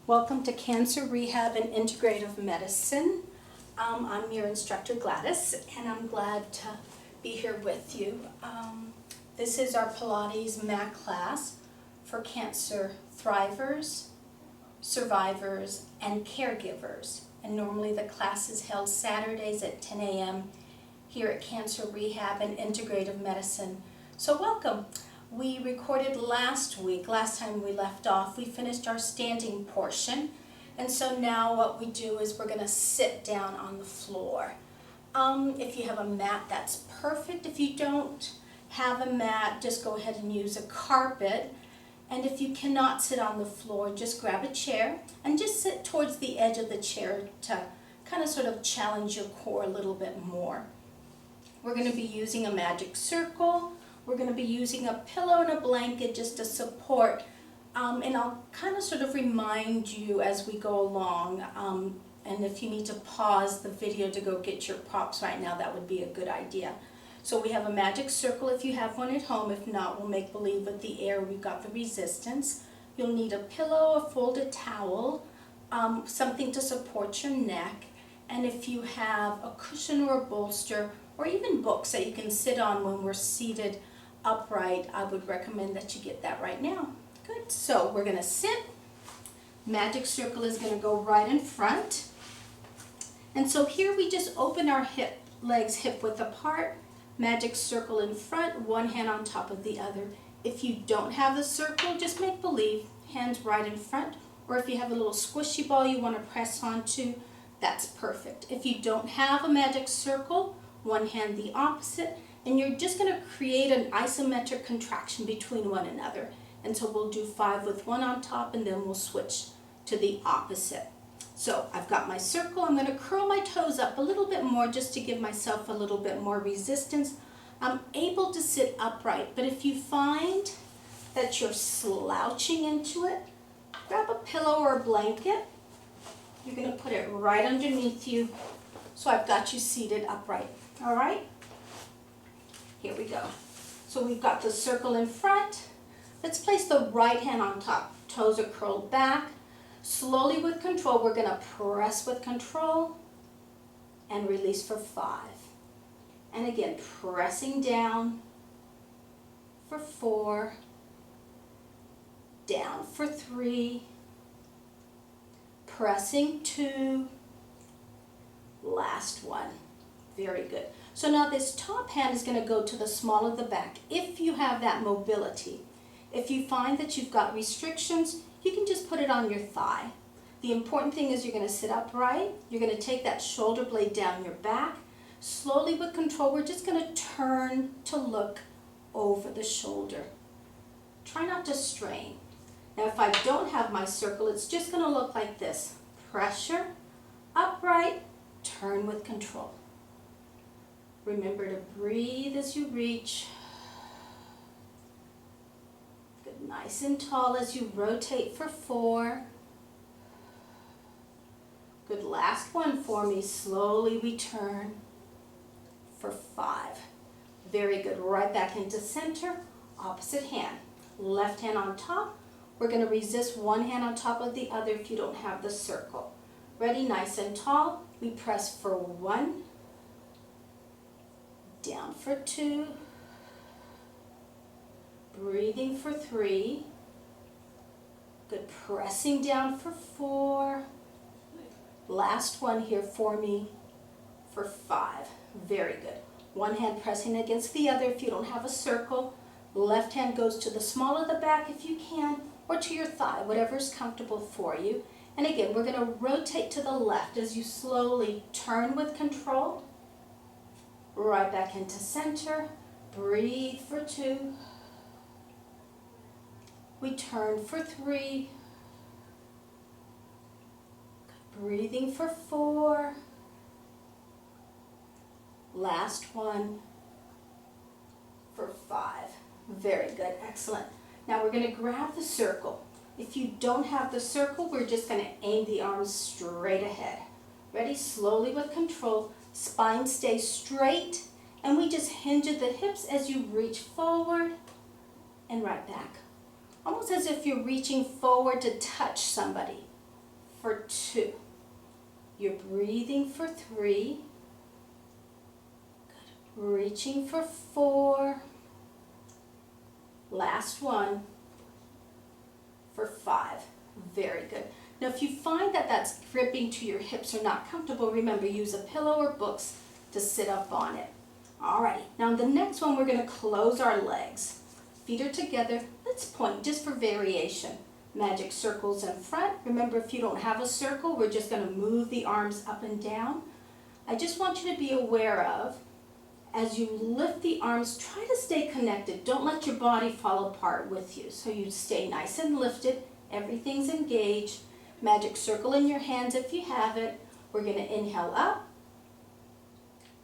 Welcome to Cancer Rehab and Integrative Medicine. I'm your instructor Gladys, and I'm glad to be here with you. This is our Pilates mat class for cancer thrivers, survivors, and caregivers. And normally the class is held Saturdays at 10 a.m. here at Cancer Rehab and Integrative Medicine. So welcome. We recorded last time we left off, we finished our standing portion. And so now what we do is we're gonna sit down on the floor. If you have a mat, that's perfect. If you don't have a mat, just go ahead and use a carpet. And if you cannot sit on the floor, just grab a chair and just sit towards the edge of the chair to kind of sort of challenge your core a little bit more. We're gonna be using a magic circle. We're going to be using a pillow and a blanket just to support, and I'll kind of sort of remind you as we go along, and if you need to pause the video to go get your props right now, that would be a good idea. So we have a magic circle if you have one at home. If not, we'll make believe with the air we've got the resistance. You'll need a pillow, a folded towel, something to support your neck, and if you have a cushion or a bolster, or even books that you can sit on when we're seated upright, I would recommend that you get that right now. Good. So we're going to sit. Magic circle is going to go right in front. And so here we just open our legs hip width apart. Magic circle in front, one hand on top of the other. If you don't have the circle, just make believe, hands right in front. Or if you have a little squishy ball you want to press onto, that's perfect. If you don't have a magic circle, one hand the opposite, and you're just going to create an isometric contraction between one another. And so we'll do 5 with one on top, and then we'll switch to the opposite. So I've got my circle. I'm going to curl my toes up a little bit more just to give myself a little bit more resistance. I'm able to sit upright, but if you find that you're slouching into it, grab a pillow or a blanket. You're going to put it right underneath you. So I've got you seated upright. All right? Here we go. So we've got the circle in front. Let's place the right hand on top. Toes are curled back. Slowly with control, we're going to press with control and release for 5. And again, pressing down for 4, down for 3, pressing 2, last one. Very good. So now this top hand is going to go to the small of the back if you have that mobility. If you find that you've got restrictions, you can just put it on your thigh. The important thing is you're going to sit upright. You're going to take that shoulder blade down your back. Slowly with control, we're just going to turn to look over the shoulder. Try not to strain. Now if I don't have my circle, it's just going to look like this. Pressure, upright, turn with control. Remember to breathe as you reach. Good, nice and tall as you rotate for 4. Good, last one for me. Slowly we turn for 5. Very good. Right back into center. Opposite hand. Left hand on top. We're going to resist one hand on top of the other if you don't have the circle. Ready, nice and tall. We press for 1. Down for 2, breathing for 3, good, pressing down for 4, last one here for me for 5, very good. One hand pressing against the other if you don't have a circle, left hand goes to the small of the back if you can, or to your thigh, whatever's comfortable for you. And again, we're going to rotate to the left as you slowly turn with control. Right back into center. Breathe for 2. We turn for 3. Breathing for 4. Last one for 5. Very good. Excellent. Now we're going to grab the circle. If you don't have the circle, we're just going to aim the arms straight ahead. Ready? Slowly with control. Spine stays straight, and we just hinge at the hips as you reach forward and right back. Almost as if you're reaching forward to touch somebody. for 2. You're breathing for 3. Good. Reaching for 4. Last one for 5. Very good. Now if you find that that's gripping to your hips or not comfortable, remember, use a pillow or books to sit up on it. Alrighty, now the next one we're going to close our legs. Feet are together. Let's point just for variation. Magic circles in front. Remember, if you don't have a circle, we're just going to move the arms up and down. I just want you to be aware of, as you lift the arms, try to stay connected. Don't let your body fall apart with you. So you stay nice and lifted. Everything's engaged. Magic circle in your hands if you have it. We're going to inhale up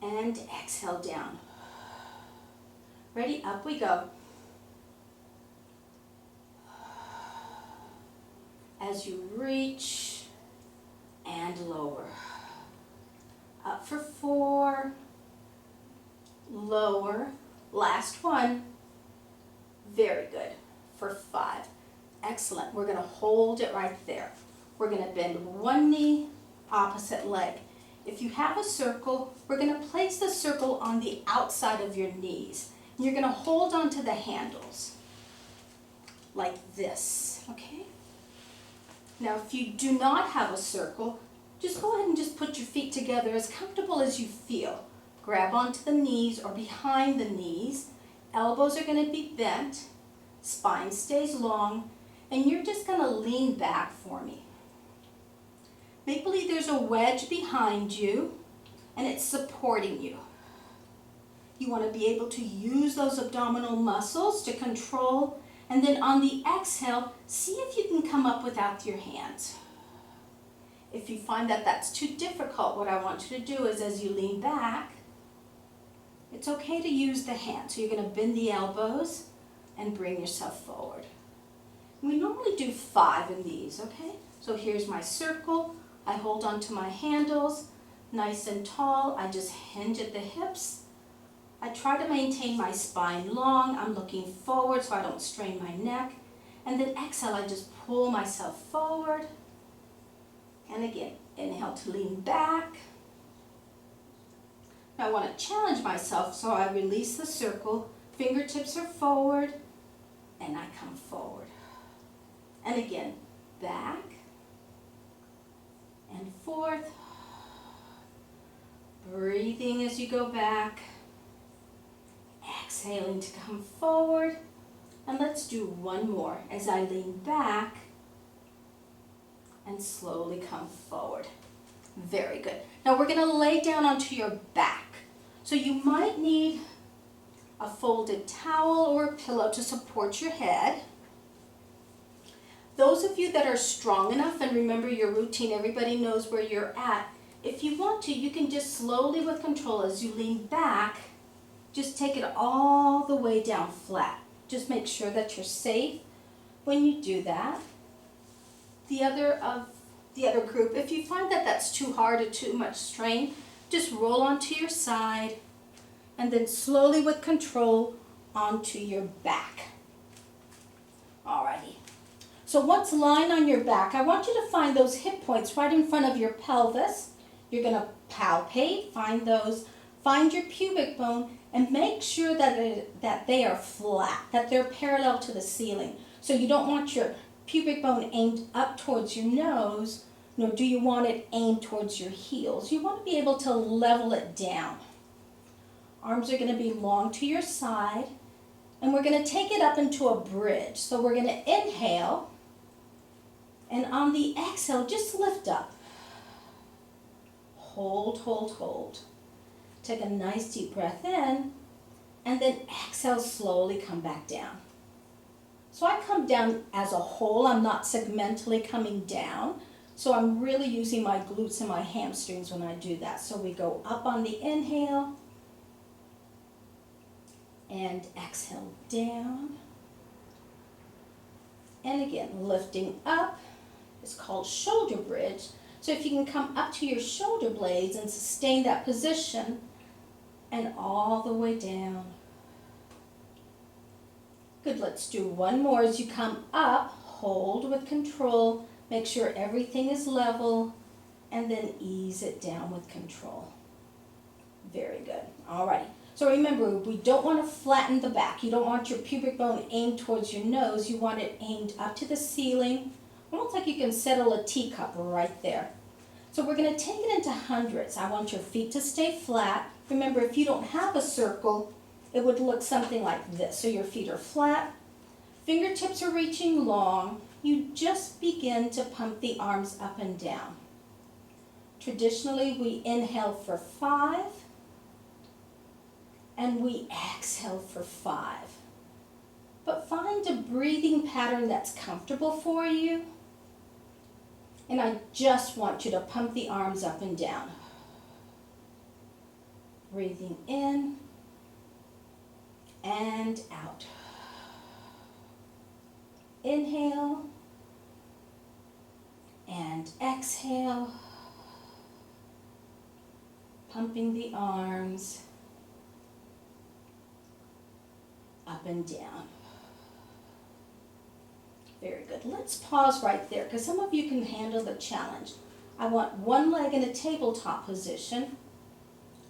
and exhale down. Ready? Up we go. As you reach and lower. Up for 4. Lower. Last one. Very good. For 5. Excellent. We're going to hold it right there. We're going to bend one knee, opposite leg. If you have a circle, we're going to place the circle on the outside of your knees. And you're going to hold onto the handles like this, okay? Now, if you do not have a circle, just go ahead and just put your feet together as comfortable as you feel. Grab onto the knees or behind the knees. Elbows are going to be bent. Spine stays long. And you're just going to lean back for me. Make believe there's a wedge behind you and it's supporting you. You want to be able to use those abdominal muscles to control, and then on the exhale, see if you can come up without your hands. If you find that that's too difficult, what I want you to do is, as you lean back, it's okay to use the hands. So you're going to bend the elbows and bring yourself forward. We normally do 5 in these, okay? So here's my circle. I hold onto my handles, nice and tall. I just hinge at the hips. I try to maintain my spine long. I'm looking forward so I don't strain my neck. And then exhale, I just pull myself forward. And again, inhale to lean back. Now I want to challenge myself, so I release the circle. Fingertips are forward, and I come forward. And again, back and forth. Breathing as you go back. Exhaling to come forward. And let's do one more as I lean back and slowly come forward. Very good. Now we're going to lay down onto your back. So you might need a folded towel or a pillow to support your head. Those of you that are strong enough, and remember your routine, everybody knows where you're at. If you want to, you can just slowly with control as you lean back, just take it all the way down flat. Just make sure that you're safe when you do that. The other group, if you find that that's too hard or too much strain, just roll onto your side and then slowly with control onto your back. Alrighty. So once lying on your back, I want you to find those hip points right in front of your pelvis. You're going to palpate, find those, find your pubic bone, and make sure that they are flat, that they're parallel to the ceiling. So you don't want your pubic bone aimed up towards your nose, nor do you want it aimed towards your heels. You want to be able to level it down. Arms are going to be long to your side, and we're going to take it up into a bridge. So we're going to inhale, and on the exhale, just lift up. Hold, hold, hold. Take a nice deep breath in, and then exhale, slowly come back down. So I come down as a whole. I'm not segmentally coming down. So I'm really using my glutes and my hamstrings when I do that. So we go up on the inhale, and exhale down. And again, lifting up is called shoulder bridge. So if you can come up to your shoulder blades and sustain that position, and all the way down. Good, let's do one more. As you come up, hold with control, Make sure everything is level, and then ease it down with control. Very good. Alrighty. So remember, we don't want to flatten the back. You don't want your pubic bone aimed towards your nose. You want it aimed up to the ceiling, almost like you can settle a teacup right there. So we're going to take it into hundreds. I want your feet to stay flat. Remember, if you don't have a circle, it would look something like this. So your feet are flat, fingertips are reaching long. You just begin to pump the arms up and down. Traditionally, we inhale for 5, and we exhale for 5. But find a breathing pattern that's comfortable for you. And I just want you to pump the arms up and down. Breathing in and out. Inhale and exhale. Pumping the arms up and down. Very good. Let's pause right there because some of you can handle the challenge. I want one leg in a tabletop position,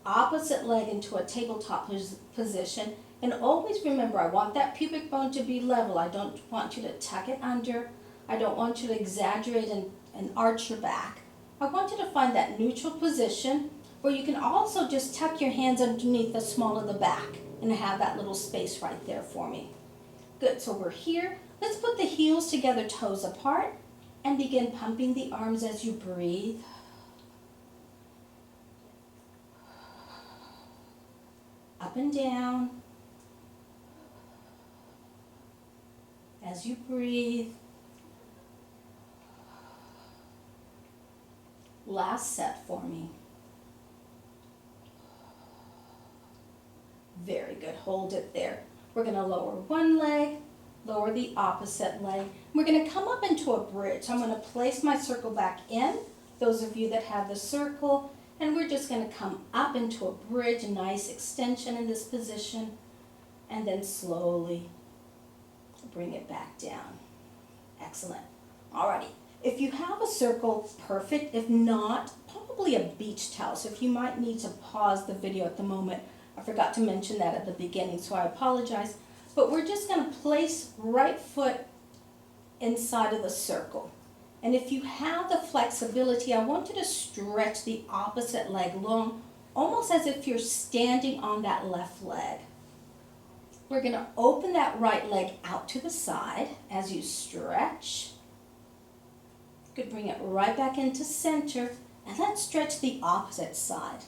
opposite leg into a tabletop position, and always remember, I want that pubic bone to be level. I don't want you to tuck it under. I don't want you to exaggerate and arch your back. I want you to find that neutral position where you can also just tuck your hands underneath the small of the back and have that little space right there for me. Good, so we're here. Let's put the heels together, toes apart, and begin pumping the arms as you breathe. Up and down. As you breathe. Last set for me. Very good, hold it there. We're going to lower one leg, lower the opposite leg. We're going to come up into a bridge. So I'm going to place my circle back in, those of you that have the circle, and we're just going to come up into a bridge, a nice extension in this position, and then slowly bring it back down. Excellent. Alrighty. If you have a circle, perfect. If not, probably a beach towel. So if you might need to pause the video at the moment, I forgot to mention that at the beginning, so I apologize. But we're just going to place right foot inside of the circle. And if you have the flexibility, I want you to stretch the opposite leg long, almost as if you're standing on that left leg. We're going to open that right leg out to the side as you stretch. Good, bring it right back into center, and let's stretch the opposite side.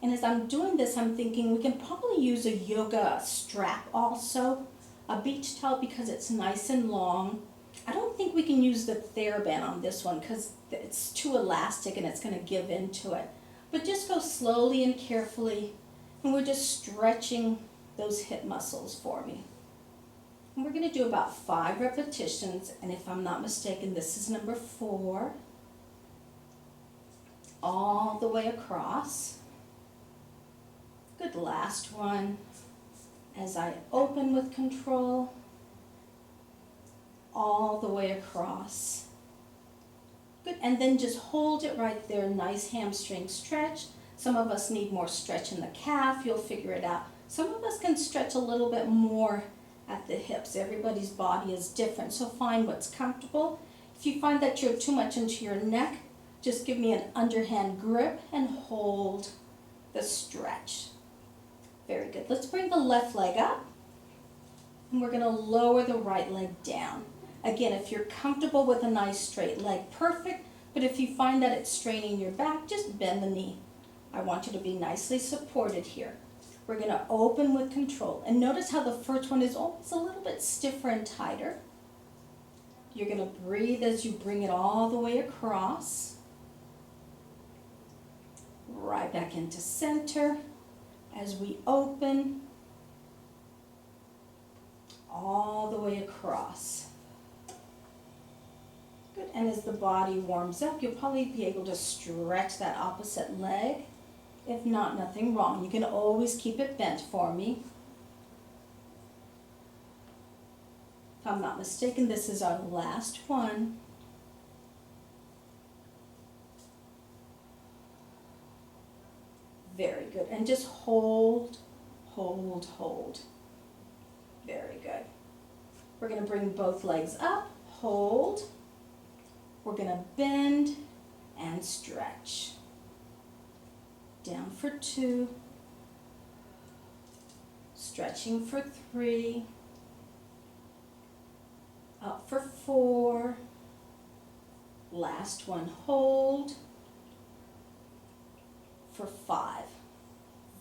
And as I'm doing this, I'm thinking we can probably use a yoga strap also, a beach towel because it's nice and long. I don't think we can use the TheraBand on this one because it's too elastic and it's going to give into it. But just go slowly and carefully, and we're just stretching those hip muscles for me. And we're going to do about 5 repetitions, and if I'm not mistaken, this is number 4. All the way across. Good, last one. As I open with control, all the way across. Good, and then just hold it right there, nice hamstring stretch. Some of us need more stretch in the calf, you'll figure it out. Some of us can stretch a little bit more at the hips. Everybody's body is different, so find what's comfortable. If you find that you're too much into your neck, just give me an underhand grip and hold the stretch. Very good. Let's bring the left leg up, and we're going to lower the right leg down. Again, if you're comfortable with a nice straight leg, perfect, but if you find that it's straining your back, just bend the knee. I want you to be nicely supported here. We're going to open with control, and notice how the first one is always a little bit stiffer and tighter. You're going to breathe as you bring it all the way across. Right back into center. As we open, all the way across. Good, and as the body warms up, you'll probably be able to stretch that opposite leg. If not, nothing wrong. You can always keep it bent for me. If I'm not mistaken, this is our last one. Very good. And just hold, hold, hold. Very good. We're going to bring both legs up, hold. We're going to bend and stretch. Down for 2. Stretching for 3. Up for 4. Last one, hold. For 5.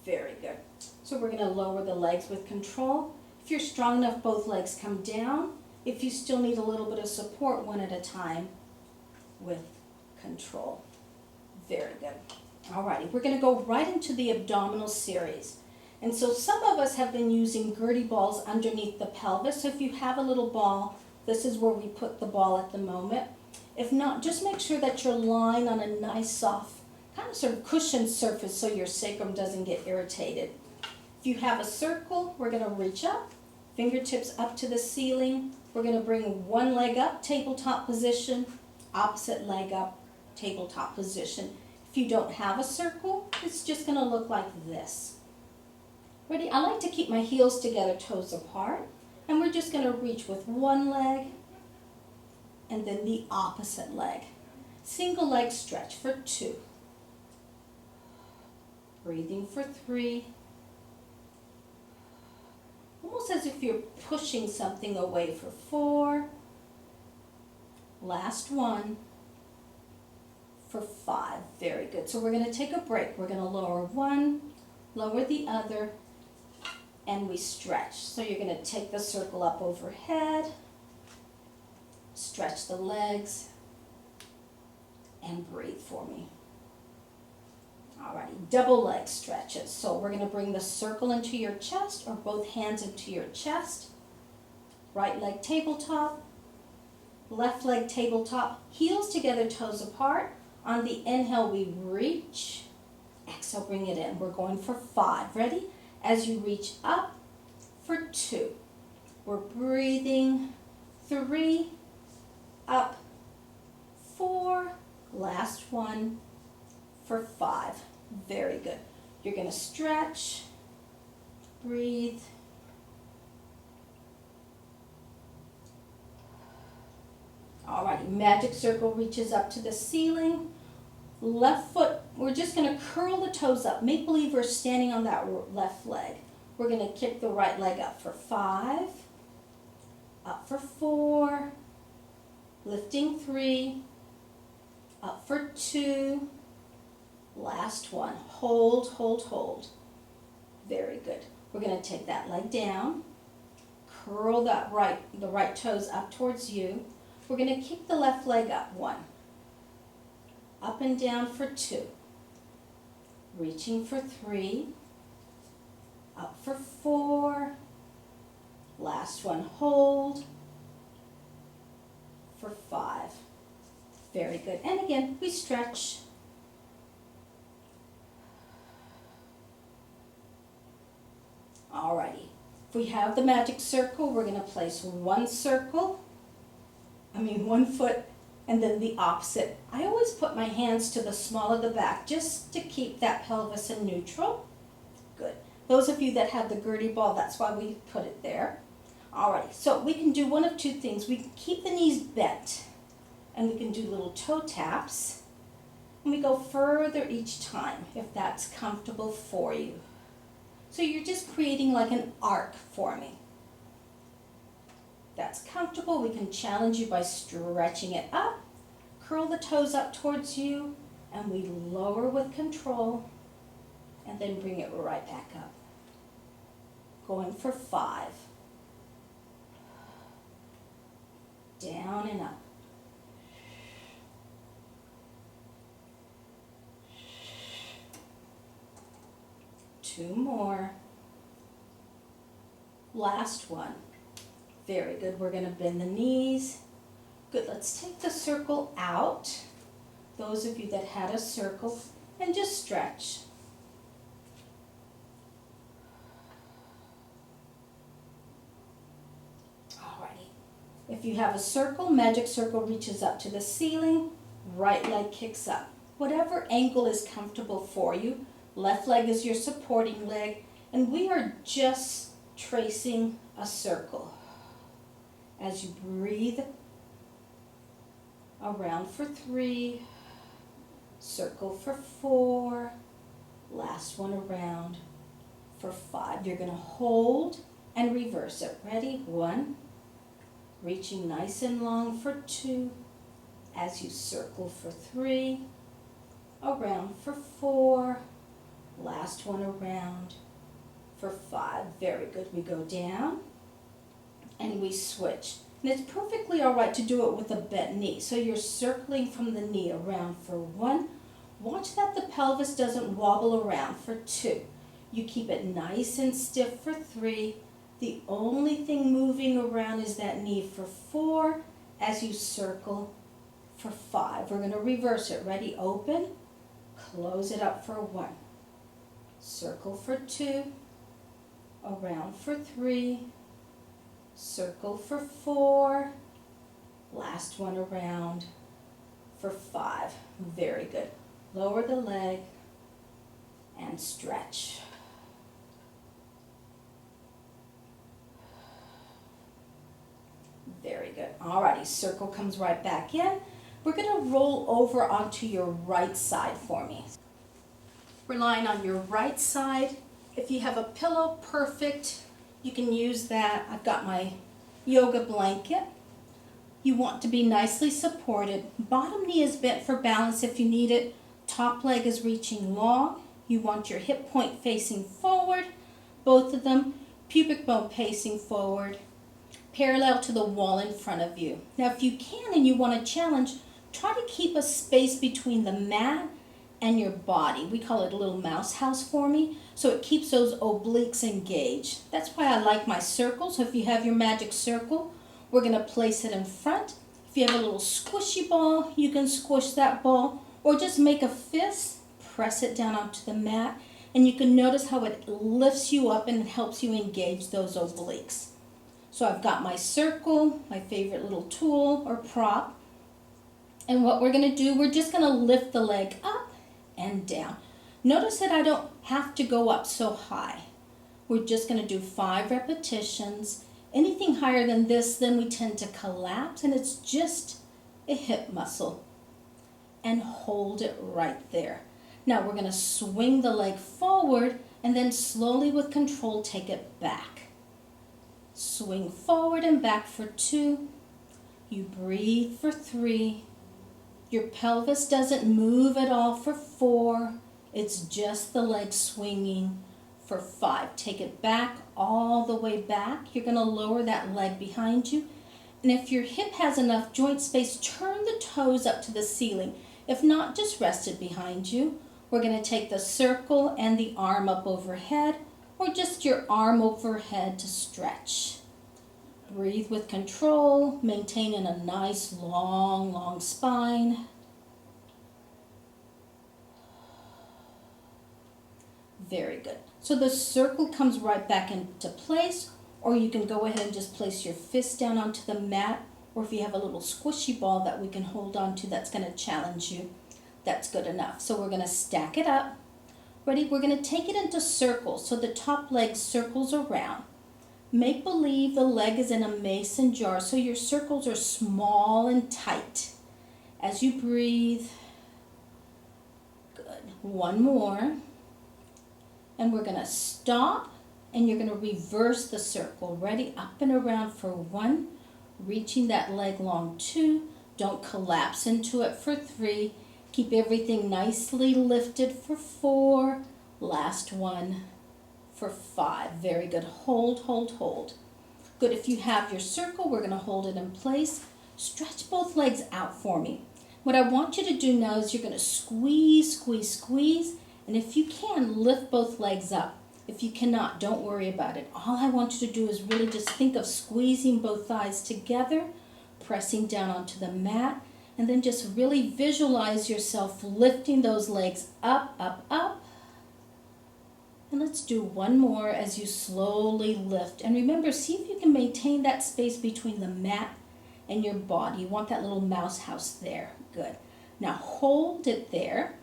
Very good. So we're going to lower the legs with control. If you're strong enough, both legs come down. If you still need a little bit of support, one at a time with control. Very good. Alrighty, we're going to go right into the abdominal series. And so some of us have been using Gertie balls underneath the pelvis. So if you have a little ball, this is where we put the ball at the moment. If not, just make sure that you're lying on a nice soft kind of sort of cushioned surface so your sacrum doesn't get irritated. If you have a circle, we're going to reach up, fingertips up to the ceiling. We're going to bring one leg up, tabletop position, opposite leg up, tabletop position. If you don't have a circle, it's just going to look like this. Ready? I like to keep my heels together, toes apart, and we're just going to reach with one leg and then the opposite leg. Single leg stretch for 2. Breathing for 3. Almost as if you're pushing something away for 4. Last one for 5. Very good. So we're going to take a break. We're going to lower one, lower the other, and we stretch. So you're going to take the circle up overhead, stretch the legs, and breathe for me. Alrighty, double leg stretches. So we're going to bring the circle into your chest or both hands into your chest. Right leg tabletop, left leg tabletop, heels together, toes apart. On the inhale, we reach. Exhale, bring it in. We're going for 5. Ready? As you reach up for 2. We're breathing. 3, up, 4, last one for 5. Very good. You're going to stretch, breathe, alrighty, magic circle reaches up to the ceiling. Left foot, we're just going to curl the toes up. Make believe we're standing on that left leg. We're going to kick the right leg up for 5, up for 4, lifting 3, up for 2, last one. Hold, hold, hold. Very good. We're going to take that leg down, curl the right toes up towards you. We're going to kick the left leg up. 1, up and down for 2, reaching for 3, up for 4, last one. Hold for 5. Very good. And again, we stretch. Alrighty. If we have the magic circle, we're going to place one foot and then the opposite. I always put my hands to the small of the back just to keep that pelvis in neutral. Good. Those of you that have the Gertie ball, that's why we put it there. Alrighty, so we can do one of two things. We can keep the knees bent and we can do little toe taps. And we go further each time if that's comfortable for you. So you're just creating like an arc for me. If that's comfortable, we can challenge you by stretching it up, curl the toes up towards you, and we lower with control, and then bring it right back up. Going for 5. Down and up. Two more. Last one. Very good. We're going to bend the knees. Good. Let's take the circle out. Those of you that had a circle, and just stretch. Alrighty. If you have a circle, magic circle reaches up to the ceiling, right leg kicks up. Whatever angle is comfortable for you, Left leg is your supporting leg, and we are just tracing a circle. As you breathe around for 3, circle for 4, last one around for 5. You're going to hold and reverse it. Ready? 1, reaching nice and long for 2, as you circle for 3, around for 4, last one around for 5. Very good. We go down and we switch. And it's perfectly all right to do it with a bent knee. So you're circling from the knee around for 1. Watch that the pelvis doesn't wobble around for 2. You keep it nice and stiff for 3. The only thing moving around is that knee for 4 as you circle for 5. We're going to reverse it. Ready? Open. Close it up for 1. Circle for 2. Around for 3. Circle for 4. Last one around for 5. Very good. Lower the leg and stretch. Very good. Alrighty, circle comes right back in. We're going to roll over onto your right side for me. We're lying on your right side. If you have a pillow, perfect. You can use that. I've got my yoga blanket. You want to be nicely supported. Bottom knee is bent for balance if you need it. Top leg is reaching long. You want your hip point facing forward, both of them. Pubic bone facing forward, parallel to the wall in front of you. Now if you can and you want to challenge, try to keep a space between the mat and your body. We call it a little mouse house for me, so it keeps those obliques engaged. That's why I like my circle. So if you have your magic circle, we're going to place it in front. If you have a little squishy ball, you can squish that ball, or just make a fist, press it down onto the mat, and you can notice how it lifts you up and helps you engage those obliques. So I've got my circle, my favorite little tool or prop, and what we're going to do, we're just going to lift the leg up and down. Notice that I don't have to go up so high. We're just going to do 5 repetitions. Anything higher than this, then we tend to collapse, and it's just a hip muscle. And hold it right there. Now we're going to swing the leg forward and then slowly with control take it back. Swing forward and back for 2. You breathe for 3. Your pelvis doesn't move at all for 4. It's just the leg swinging for 5. Take it back, all the way back. You're going to lower that leg behind you. And if your hip has enough joint space, turn the toes up to the ceiling. If not, just rest it behind you. We're going to take the circle and the arm up overhead, or just your arm overhead to stretch. Breathe with control, maintaining a nice long spine. Very good. So the circle comes right back into place, or you can go ahead and just place your fist down onto the mat, or if you have a little squishy ball that we can hold on to that's going to challenge you, that's good enough. So we're going to stack it up. Ready? We're going to take it into circles. So the top leg circles around. Make believe the leg is in a mason jar, so your circles are small and tight. As you breathe, good. One more. And we're going to stop, and you're going to reverse the circle. Ready? Up and around for 1. Reaching that leg long 2. Don't collapse into it for 3. Keep everything nicely lifted for 4. Last one for 5. Very good. Hold, hold, hold. Good. If you have your circle, we're going to hold it in place. Stretch both legs out for me. What I want you to do now is you're going to squeeze, squeeze, squeeze. And if you can, lift both legs up. If you cannot, don't worry about it. All I want you to do is really just think of squeezing both thighs together, pressing down onto the mat, and then just really visualize yourself lifting those legs up, up, up. And let's do one more as you slowly lift. And remember, see if you can maintain that space between the mat and your body. You want that little mouse house there. Good. Now hold it there.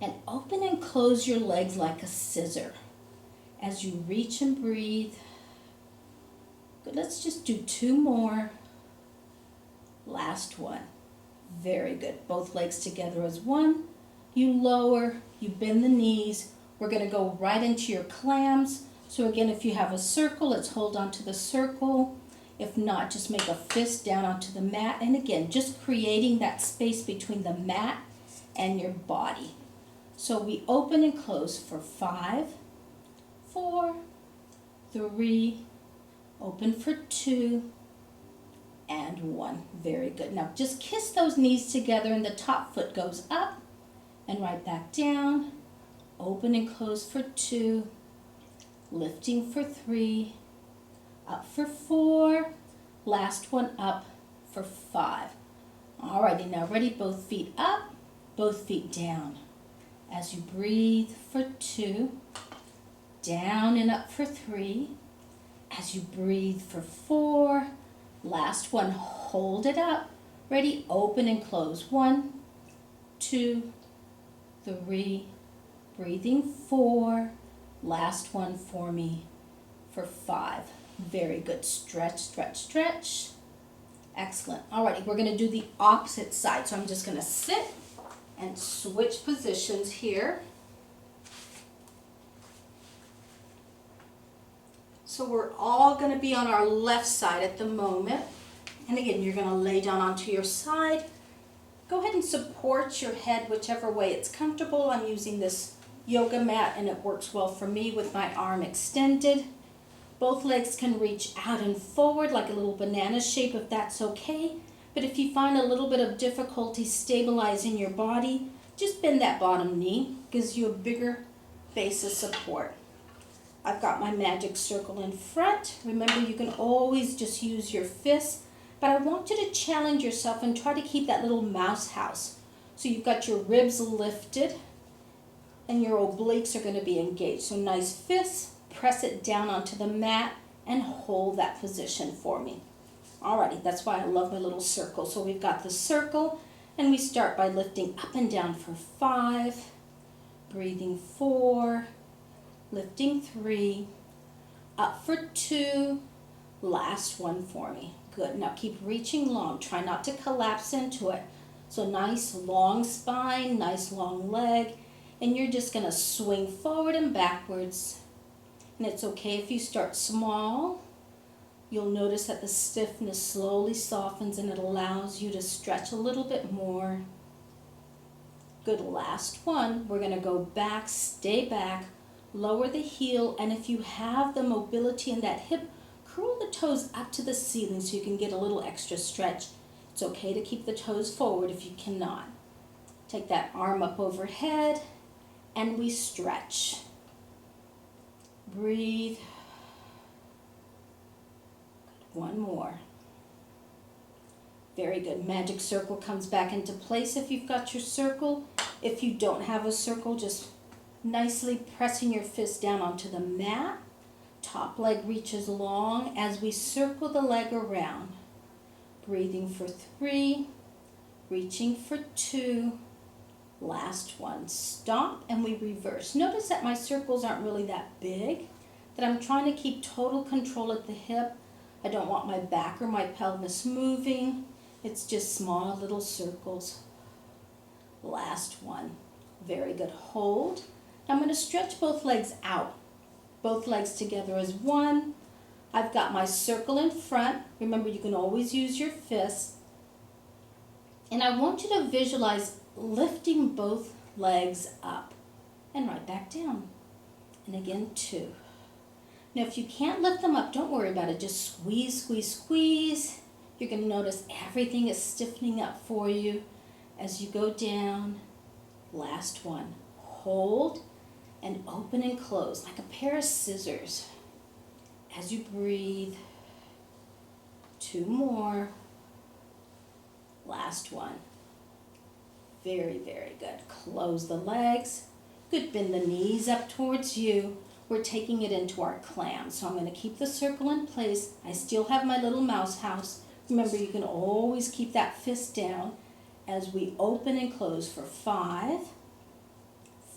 And open and close your legs like a scissor as you reach and breathe. Good, let's just do 2 more. Last one. Very good. Both legs together as one. You lower, you bend the knees. We're going to go right into your clams. So again, if you have a circle, let's hold on to the circle. If not, just make a fist down onto the mat. And again, just creating that space between the mat and your body. So we open and close for 5, 4, 3, open for 2, and 1. Very good. Now just kiss those knees together and the top foot goes up and right back down. Open and close for 2, lifting for 3, up for 4, last one up for 5. Alrighty, now ready? Both feet up, both feet down. As you breathe for 2, down and up for 3. As you breathe for 4, last one, hold it up. Ready? Open and close. 1, 2, 3. Breathing 4. Last one for me for 5. Very good. Stretch, stretch, stretch. Excellent. Alrighty, we're going to do the opposite side. So I'm just going to sit and switch positions here. So we're all going to be on our left side at the moment. And again, you're going to lay down onto your side. Go ahead and support your head whichever way it's comfortable. I'm using this yoga mat and it works well for me with my arm extended. Both legs can reach out and forward like a little banana shape if that's okay. But if you find a little bit of difficulty stabilizing your body, just bend that bottom knee. Gives you a bigger base of support. I've got my magic circle in front. Remember, you can always just use your fists, but I want you to challenge yourself and try to keep that little mouse house. So you've got your ribs lifted and your obliques are going to be engaged. So nice fists, press it down onto the mat and hold that position for me. Alrighty, that's why I love my little circle. So we've got the circle and we start by lifting up and down for 5, breathing 4, lifting 3, up for 2, last one for me. Good. Now keep reaching long. Try not to collapse into it. So nice long spine, nice long leg, and you're just going to swing forward and backwards. And it's okay if you start small. You'll notice that the stiffness slowly softens and it allows you to stretch a little bit more. Good. Last one. We're going to go back, stay back, lower the heel, and if you have the mobility in that hip, curl the toes up to the ceiling so you can get a little extra stretch. It's okay to keep the toes forward if you cannot. Take that arm up overhead and we stretch. Breathe. One more. Very good. Magic circle comes back into place if you've got your circle. If you don't have a circle, just nicely pressing your fist down onto the mat. Top leg reaches long as we circle the leg around. Breathing for 3, reaching for 2, last one. Stop and we reverse. Notice that my circles aren't really that big, that I'm trying to keep total control at the hip. I don't want my back or my pelvis moving. It's just small little circles. Last one. Very good. Hold. Now I'm going to stretch both legs out. Both legs together as one. I've got my circle in front. Remember, you can always use your fists. And I want you to visualize lifting both legs up and right back down. And again, 2. Now, if you can't lift them up, don't worry about it. Just squeeze, squeeze, squeeze. You're going to notice everything is stiffening up for you as you go down. Last one. Hold and open and close like a pair of scissors. As you breathe, 2 more. Last one. Very, very good. Close the legs. Good. Bend the knees up towards you. We're taking it into our clams. So I'm going to keep the circle in place. I still have my little mouse house. Remember, you can always keep that fist down as we open and close for 5,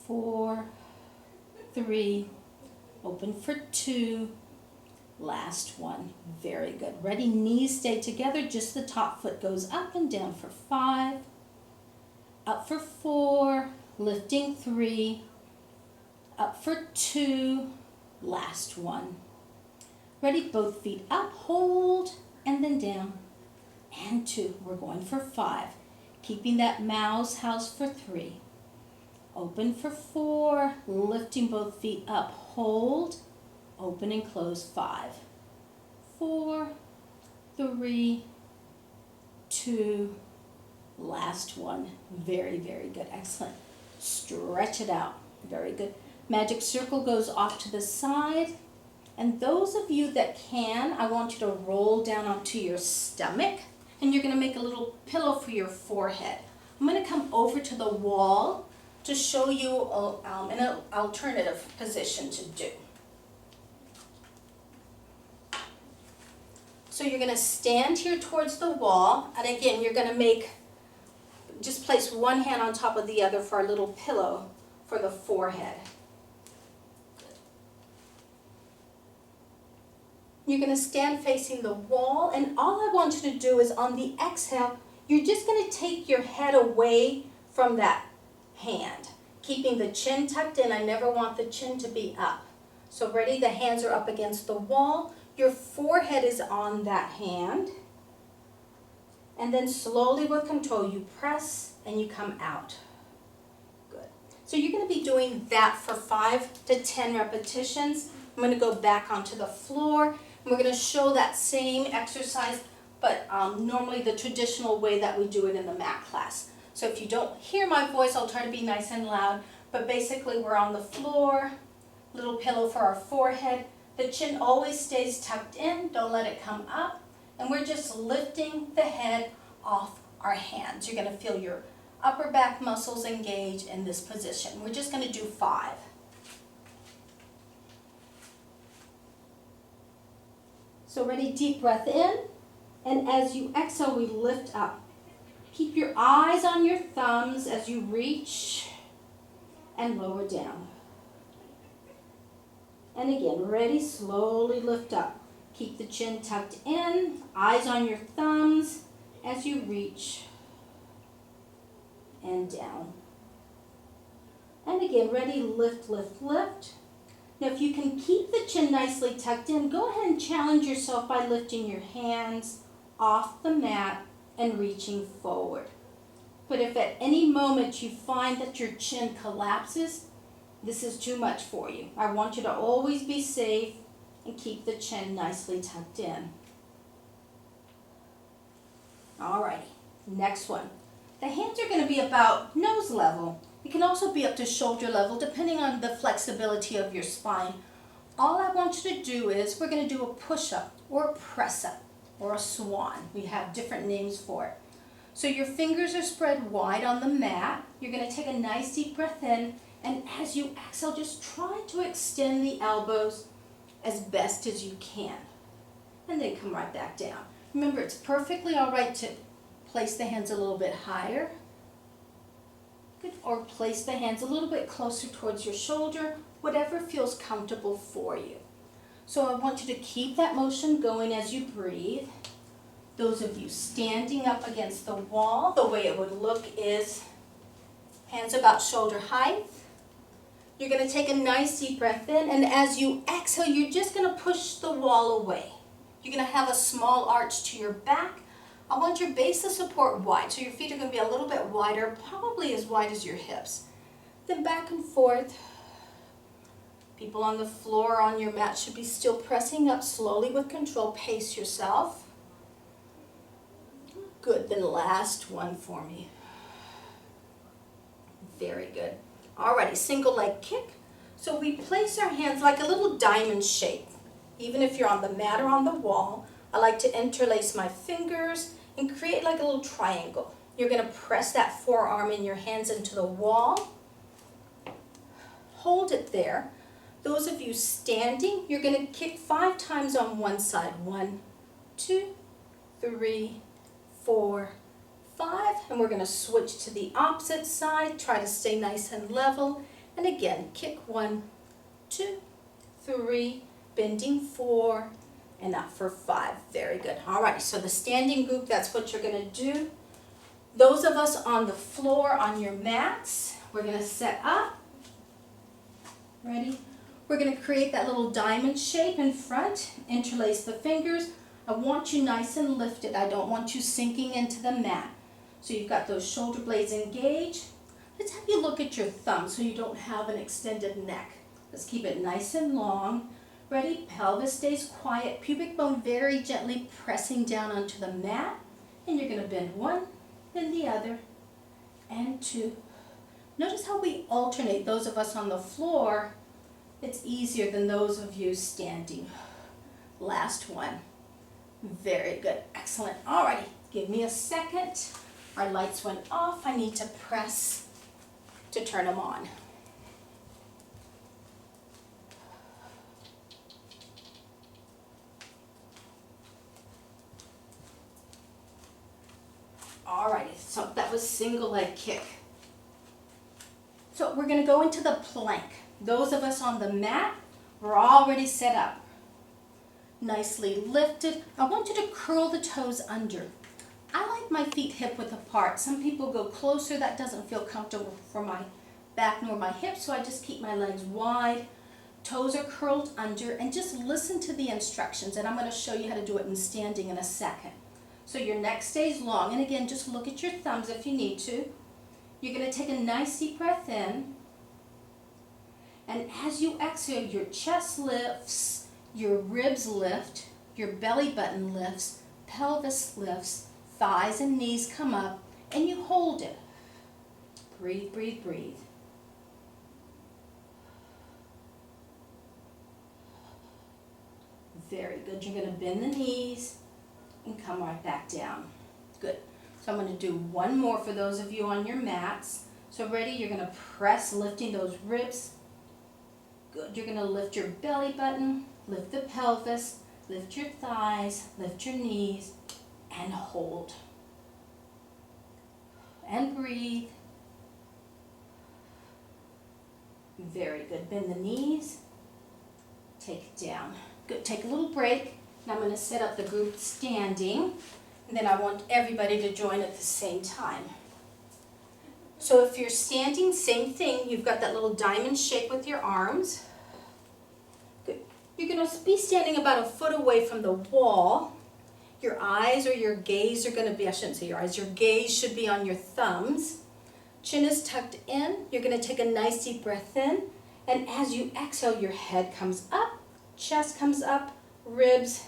4, 3, open for 2, last one. Very good. Ready, knees stay together, just the top foot goes up and down for 5, up for 4, lifting 3, up for 2, last one. Ready, both feet up, hold, and then down, and 2. We're going for 5. Keeping that mouse house for 3. Open for 4, lifting both feet up, hold, open and close 5. 4, 3, 2, last one. Very, very good. Excellent. Stretch it out. Very good. Magic circle goes off to the side. And those of you that can, I want you to roll down onto your stomach, and you're going to make a little pillow for your forehead. I'm going to come over to the wall to show you an alternative position to do. So you're going to stand here towards the wall, and again, you're going to just place one hand on top of the other for a little pillow for the forehead. You're going to stand facing the wall, and all I want you to do is on the exhale, you're just going to take your head away from that hand, keeping the chin tucked in. I never want the chin to be up. So ready, the hands are up against the wall. Your forehead is on that hand. And then slowly with control, you press and you come out. Good. So you're going to be doing that for 5 to 10 repetitions. I'm going to go back onto the floor. And we're going to show that same exercise, but normally the traditional way that we do it in the mat class. So if you don't hear my voice, I'll try to be nice and loud. But basically, we're on the floor, little pillow for our forehead. The chin always stays tucked in. Don't let it come up. And we're just lifting the head off our hands. You're going to feel your upper back muscles engage in this position. We're just going to do 5. So ready, deep breath in. And as you exhale, we lift up. Keep your eyes on your thumbs as you reach and lower down. And again, ready, slowly lift up. Keep the chin tucked in, eyes on your thumbs as you reach and down. And again, ready, lift, lift, lift. Now if you can keep the chin nicely tucked in, go ahead and challenge yourself by lifting your hands off the mat and reaching forward. But if at any moment you find that your chin collapses, this is too much for you. I want you to always be safe and keep the chin nicely tucked in. Alrighty, next one. The hands are going to be about nose level. It can also be up to shoulder level depending on the flexibility of your spine. All I want you to do is we're going to do a push-up or a press-up or a swan. We have different names for it. So your fingers are spread wide on the mat. You're going to take a nice deep breath in, and as you exhale, just try to extend the elbows as best as you can. And then come right back down. Remember, it's perfectly all right to place the hands a little bit higher. Good. Or place the hands a little bit closer towards your shoulder, whatever feels comfortable for you. So I want you to keep that motion going as you breathe. Those of you standing up against the wall, the way it would look is hands about shoulder height. You're going to take a nice deep breath in, and as you exhale, you're just going to push the wall away. You're going to have a small arch to your back. I want your base of support wide, so your feet are going to be a little bit wider, probably as wide as your hips. Then back and forth. People on the floor on your mat should be still pressing up slowly with control. Pace yourself. Good, then last one for me. Very good. Alrighty, single leg kick. So we place our hands like a little diamond shape. Even if you're on the mat or on the wall, I like to interlace my fingers and create like a little triangle. You're going to press that forearm in your hands into the wall. Hold it there. Those of you standing, you're going to kick 5 times on one side. 1, 2, 3, 4, 5. And we're going to switch to the opposite side. Try to stay nice and level. And again, kick 1, 2, 3, bending 4, and up for 5. Very good. All right, so the standing group, that's what you're going to do. Those of us on the floor, on your mats, we're going to set up. Ready? We're going to create that little diamond shape in front, interlace the fingers. I want you nice and lifted. I don't want you sinking into the mat. So you've got those shoulder blades engaged. Let's have you look at your thumb so you don't have an extended neck. Let's keep it nice and long. Ready? Pelvis stays quiet. Pubic bone very gently pressing down onto the mat. And you're going to bend 1, then the other, and 2. Notice how we alternate. Those of us on the floor, it's easier than those of you standing. Last one. Very good. Excellent. Alrighty, give me a second. Our lights went off. I need to press to turn them on. Alrighty, so that was single leg kick. So we're going to go into the plank. Those of us on the mat, we're already set up. Nicely lifted. I want you to curl the toes under. I like my feet hip width apart. Some people go closer. That doesn't feel comfortable for my back nor my hips, so I just keep my legs wide. Toes are curled under, and just listen to the instructions, and I'm going to show you how to do it in standing in a second. So your neck stays long, and again, just look at your thumbs if you need to. You're going to take a nice deep breath in, and as you exhale, your chest lifts, your ribs lift, your belly button lifts, pelvis lifts, thighs and knees come up, and you hold it. Breathe, breathe, breathe. Very good. You're going to bend the knees and come right back down. Good. So I'm going to do one more for those of you on your mats. So ready? You're going to press, lifting those ribs. Good. You're going to lift your belly button, lift the pelvis, lift your thighs, lift your knees, and hold. And breathe. Very good. Bend the knees. Take it down. Good. Take a little break. And I'm going to set up the group standing. And then I want everybody to join at the same time. So if you're standing, same thing. You've got that little diamond shape with your arms. Good. You're going to be standing about a foot away from the wall. Your eyes or your gaze are going to be, I shouldn't say your eyes, your gaze should be on your thumbs. Chin is tucked in. You're going to take a nice deep breath in. And as you exhale, your head comes up, chest comes up, ribs.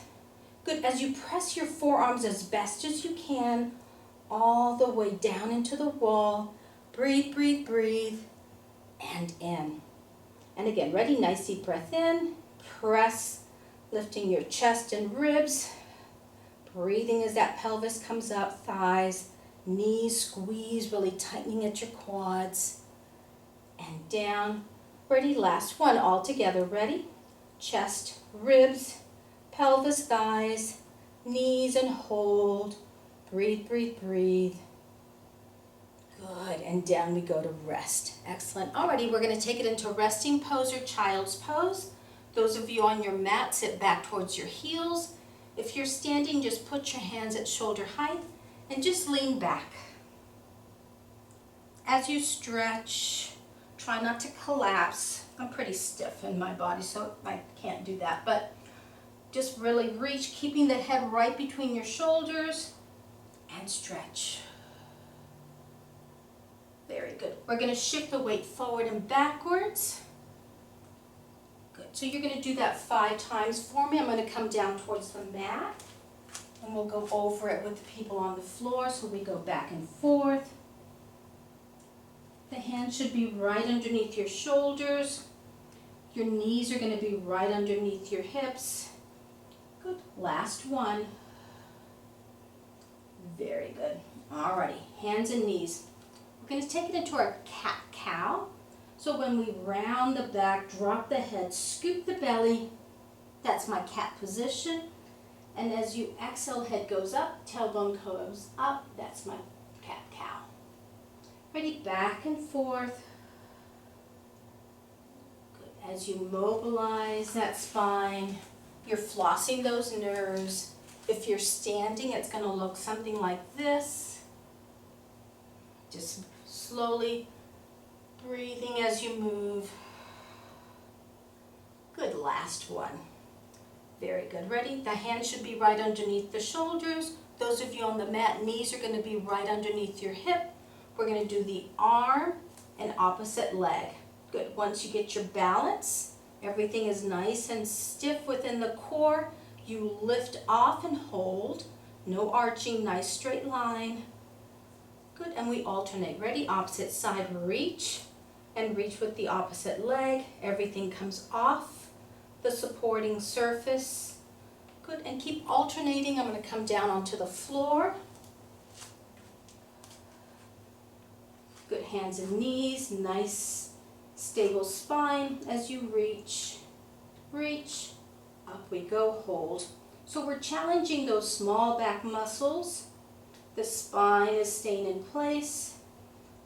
Good. As you press your forearms as best as you can, all the way down into the wall. Breathe, breathe, breathe, and in. And again, ready? Nice deep breath in. Press, lifting your chest and ribs. Breathing as that pelvis comes up, thighs, knees squeeze, really tightening at your quads. And down. Ready? Last one. All together. Ready? Chest, ribs, pelvis, thighs, knees, and hold. Breathe, breathe, breathe. Good. And down we go to rest. Excellent. Alrighty, we're going to take it into resting pose or child's pose. Those of you on your mat, sit back towards your heels. If you're standing, just put your hands at shoulder height and just lean back. As you stretch, try not to collapse. I'm pretty stiff in my body, so I can't do that. But just really reach, keeping the head right between your shoulders, and stretch. Very good. We're going to shift the weight forward and backwards. Good. So you're going to do that 5 times for me. I'm going to come down towards the mat, and we'll go over it with the people on the floor. So we go back and forth. The hands should be right underneath your shoulders. Your knees are going to be right underneath your hips. Good. Last one. Very good. Alrighty, hands and knees. We're going to take it into our cat-cow. So when we round the back, drop the head, scoop the belly. That's my cat position. And as you exhale, head goes up, tailbone goes up. That's my cat-cow. Ready? Back and forth. As you mobilize that spine, you're flossing those nerves. If you're standing, it's going to look something like this. Just slowly breathing as you move. Good, last one. Very good. Ready? The hands should be right underneath the shoulders. Those of you on the mat, knees are going to be right underneath your hip. We're going to do the arm and opposite leg. Good. Once you get your balance, everything is nice and stiff within the core. You lift off and hold. No arching, nice straight line. Good, and we alternate. Ready? Opposite side, reach, and reach with the opposite leg. Everything comes off the supporting surface. Good, and keep alternating. I'm going to come down onto the floor. Good, hands and knees, nice stable spine as you reach, reach, up we go, hold. So we're challenging those small back muscles. The spine is staying in place.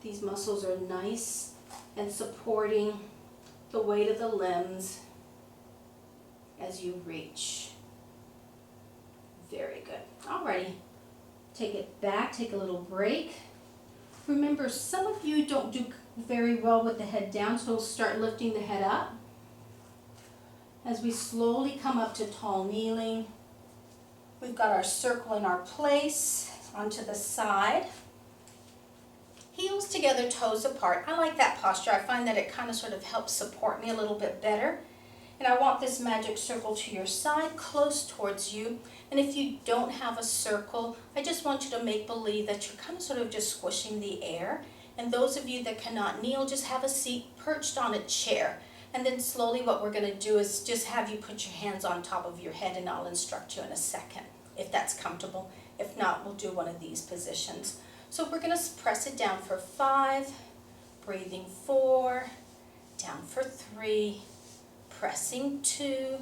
These muscles are nice and supporting the weight of the limbs as you reach. Very good. Alrighty, take it back, take a little break. Remember, some of you don't do very well with the head down, so start lifting the head up. As we slowly come up to tall kneeling, we've got our circle in our place, onto the side. Heels together, toes apart. I like that posture. I find that it kind of sort of helps support me a little bit better. And I want this magic circle to your side, close towards you. And if you don't have a circle, I just want you to make believe that you're kind of sort of just squishing the air. And those of you that cannot kneel, just have a seat perched on a chair. And then slowly what we're going to do is just have you put your hands on top of your head, and I'll instruct you in a second if that's comfortable. If not, we'll do one of these positions. So we're going to press it down for 5, breathing 4, down for 3, pressing 2,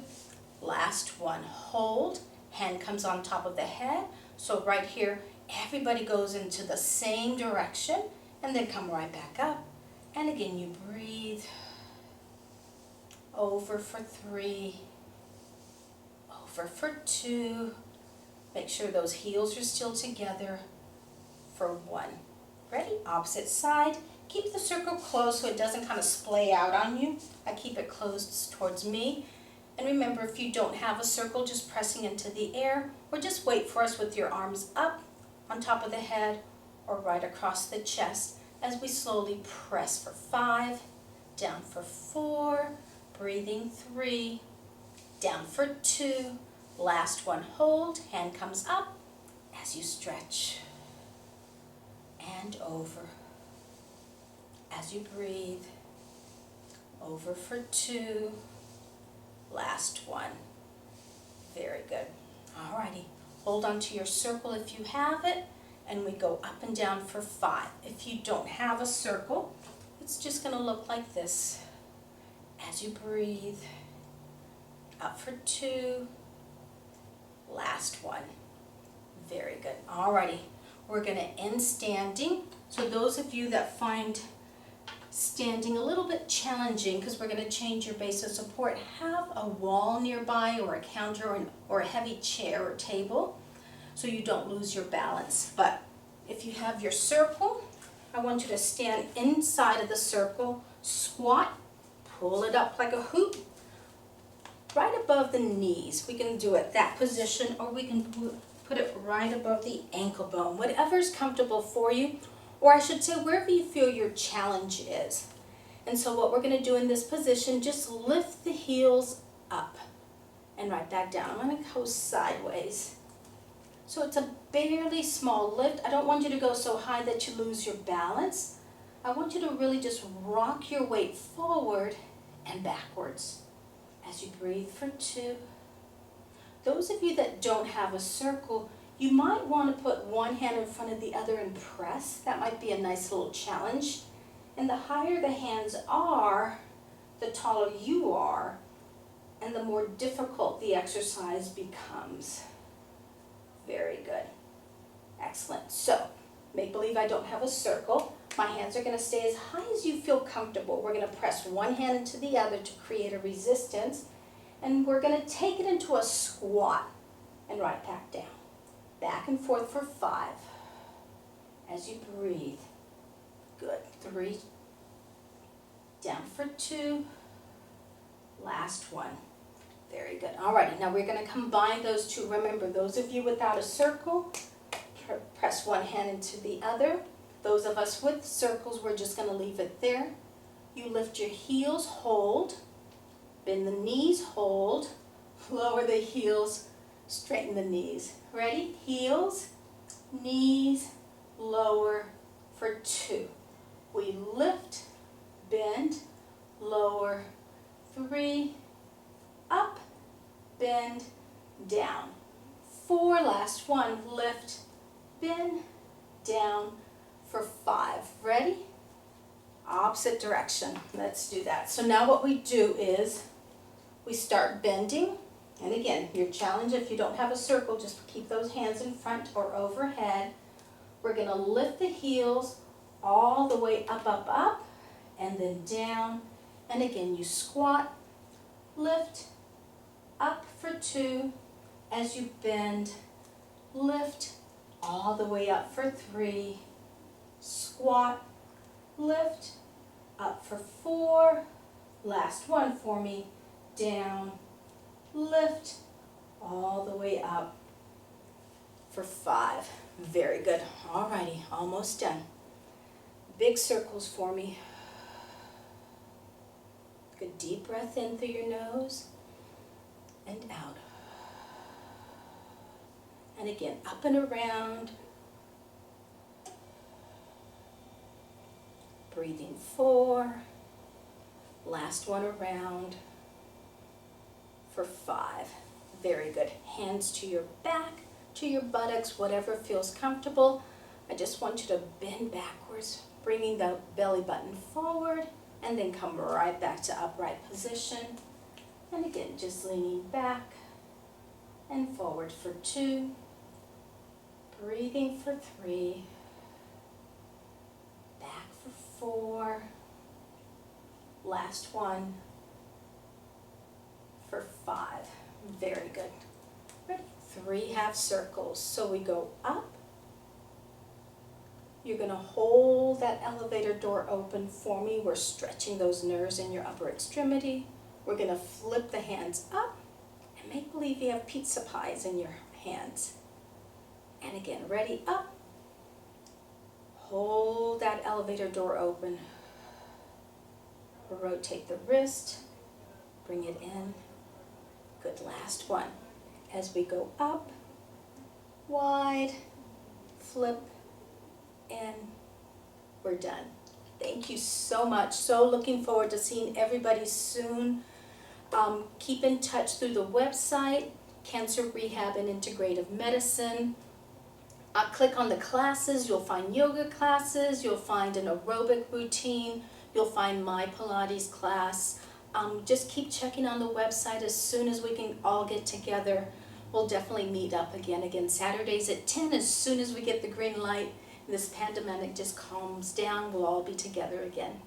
last one, hold, hand comes on top of the head. So right here, everybody goes into the same direction, and then come right back up. And again, you breathe, over for 3, over for 2, make sure those heels are still together for 1. Ready? Opposite side. Keep the circle closed so it doesn't kind of splay out on you. I keep it closed towards me. And remember, if you don't have a circle, just pressing into the air, or just wait for us with your arms up on top of the head or right across the chest as we slowly press for 5, down for 4, breathing 3, down for 2, last one, hold, hand comes up as you stretch, and over. As you breathe, over for 2, last one. Very good. Alrighty, hold on to your circle if you have it, and we go up and down for 5. If you don't have a circle, it's just going to look like this. As you breathe, up for 2, last one. Very good. Alrighty, we're going to end standing. So those of you that find standing a little bit challenging, because we're going to change your base of support, have a wall nearby or a counter or a heavy chair or table so you don't lose your balance. But if you have your circle, I want you to stand inside of the circle, squat, pull it up like a hoop, right above the knees. We can do it that position, or we can put it right above the ankle bone, whatever's comfortable for you, or I should say wherever you feel your challenge is. And so what we're going to do in this position, just lift the heels up and right back down. I'm going to go sideways. So it's a barely small lift. I don't want you to go so high that you lose your balance. I want you to really just rock your weight forward and backwards as you breathe for 2. Those of you that don't have a circle, you might want to put one hand in front of the other and press. That might be a nice little challenge. And the higher the hands are, the taller you are, and the more difficult the exercise becomes. Very good. Excellent. So, make believe I don't have a circle. My hands are going to stay as high as you feel comfortable. We're going to press one hand into the other to create a resistance. And we're going to take it into a squat and right back down. Back and forth for 5. As you breathe. Good. 3. Down for 2. Last one. Very good. Alrighty, now we're going to combine those two. Remember, those of you without a circle, press one hand into the other. Those of us with circles, we're just going to leave it there. You lift your heels, hold. Bend the knees, hold. Lower the heels, straighten the knees. Ready? Heels, knees, lower for 2. We lift, bend, lower, 3, up, bend, down. 4, last one, lift, bend, down for 5. Ready? Opposite direction. Let's do that. So now what we do is we start bending. And again, your challenge, if you don't have a circle, just keep those hands in front or overhead. We're going to lift the heels all the way up, up, up, and then down. And again, you squat, lift, up for 2. As you bend, lift, all the way up for 3. Squat, lift, up for 4. Last one for me. Down, lift, all the way up for 5. Very good. Alrighty, almost done. Big circles for me. Good deep breath in through your nose and out. And again, up and around. Breathing 4. Last one around for 5. Very good. Hands to your back, to your buttocks, whatever feels comfortable. I just want you to bend backwards, bringing the belly button forward, and then come right back to upright position. And again, just leaning back and forward for 2. Breathing for 3. Back for 4. Last one for 5. Very good. Ready? 3 half circles. So we go up. You're going to hold that elevator door open for me. We're stretching those nerves in your upper extremity. We're going to flip the hands up and make believe you have pizza pies in your hands. And again, ready? Up. Hold that elevator door open. Rotate the wrist. Bring it in. Good. Last one. As we go up, wide, flip, and we're done. Thank you so much. So looking forward to seeing everybody soon. Keep in touch through the website, Cancer Rehab and Integrative Medicine. Click on the classes. You'll find yoga classes. You'll find an aerobic routine. You'll find my Pilates class. Just keep checking on the website. As soon as we can all get together, we'll definitely meet up again. Saturdays at 10, as soon as we get the green light and this pandemic just calms down, we'll all be together again.